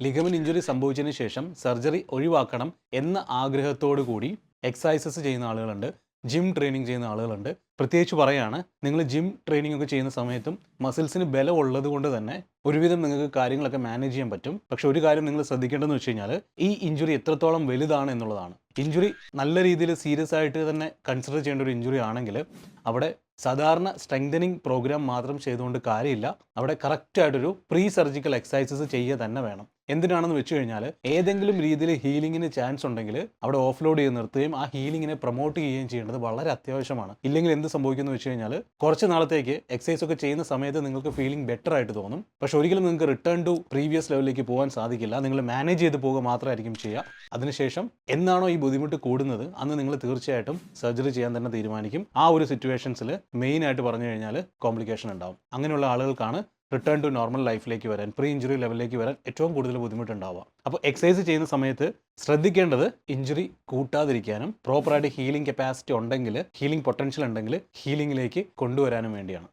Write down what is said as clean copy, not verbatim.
Ligament injury സംഭവിച്ചതിന് ശേഷം surgery ഒഴിവാക്കണം എന്ന ആഗ്രഹത്തോടു കൂടി എക്സസൈസസ് ചെയ്യുന്ന ആളുകളുണ്ട്, ജിം ട്രെയിനിങ് ചെയ്യുന്ന ആളുകളുണ്ട്. പ്രത്യേകിച്ച് പറയുകയാണ്, നിങ്ങൾ ജിം ട്രെയിനിങ് ഒക്കെ ചെയ്യുന്ന സമയത്തും മസിൽസിന് ബലം ഉള്ളത് കൊണ്ട് തന്നെ ഒരുവിധം നിങ്ങൾക്ക് കാര്യങ്ങളൊക്കെ മാനേജ് ചെയ്യാൻ പറ്റും. പക്ഷെ ഒരു കാര്യം നിങ്ങൾ ശ്രദ്ധിക്കേണ്ടതെന്ന് വെച്ച് കഴിഞ്ഞാൽ ഈ ഇഞ്ചുറി എത്രത്തോളം വലുതാണ് എന്നുള്ളതാണ്. ഇഞ്ചുറി നല്ല രീതിയിൽ സീരിയസ് ആയിട്ട് തന്നെ കൺസിഡർ ചെയ്യേണ്ട ഒരു ഇഞ്ചുറി ആണെങ്കിൽ അവിടെ സാധാരണ സ്ട്രെങ്തനിങ് പ്രോഗ്രാം മാത്രം ചെയ്തുകൊണ്ട് കാര്യമില്ല. അവിടെ കറക്റ്റായിട്ടൊരു പ്രീ സർജിക്കൽ എക്സസൈസസ് ചെയ്യുക തന്നെ വേണം. എന്തിനാണെന്ന് വെച്ച് കഴിഞ്ഞാൽ ഏതെങ്കിലും രീതിയിൽ ഹീലിങ്ങിന് ചാൻസ് ഉണ്ടെങ്കിൽ അവിടെ ഓഫ് ലോഡ് ചെയ്ത് നിർത്തുകയും ആ ഹീലിങ്ങിനെ പ്രൊമോട്ട് ചെയ്യുകയും ചെയ്യേണ്ടത് വളരെ അത്യാവശ്യമാണ്. ഇല്ലെങ്കിൽ എന്ത് സംഭവിക്കുന്നു വെച്ച് കഴിഞ്ഞാൽ കുറച്ച് നാളത്തേക്ക് എക്സസൈസ് ഒക്കെ ചെയ്യുന്ന സമയത്ത് നിങ്ങൾക്ക് ഫീലിംഗ് ബെറ്റർ ആയിട്ട് തോന്നും. പക്ഷെ ഒരിക്കലും നിങ്ങൾക്ക് റിട്ടേൺ ടു പ്രീവിയസ് ലെവലിലേക്ക് പോകാൻ സാധിക്കില്ല. നിങ്ങൾ മാനേജ് ചെയ്ത് പോകുക മാത്രമായിരിക്കും ചെയ്യുക. അതിനുശേഷം എന്നാണോ ഈ ബുദ്ധിമുട്ട് കൂടുന്നത് അന്ന് നിങ്ങൾ തീർച്ചയായിട്ടും സർജറി ചെയ്യാൻ തന്നെ തീരുമാനിക്കും. ആ ഒരു സിറ്റുവേഷൻസിൽ മെയിനായിട്ട് പറഞ്ഞു കഴിഞ്ഞാൽ കോംപ്ലിക്കേഷൻ ഉണ്ടാവും. അങ്ങനെയുള്ള ആളുകൾക്കാണ് റിട്ടേൺ ടു നോർമൽ ലൈഫിലേക്ക് വരാൻ, പ്രീ ഇഞ്ചുറി ലെവലിലേക്ക് വരാൻ ഏറ്റവും കൂടുതൽ ബുദ്ധിമുട്ടുണ്ടാവുക. അപ്പോൾ എക്സസൈസ് ചെയ്യുന്ന സമയത്ത് ശ്രദ്ധിക്കേണ്ടത് ഇഞ്ചുറി കൂട്ടാതിരിക്കാനും പ്രോപ്പറായിട്ട് ഹീലിംഗ് കപ്പാസിറ്റി ഉണ്ടെങ്കിൽ, ഹീലിംഗ് പൊട്ടൻഷ്യൽ ഉണ്ടെങ്കിൽ ഹീലിംഗിലേക്ക് കൊണ്ടുവരാനും വേണ്ടിയാണ്.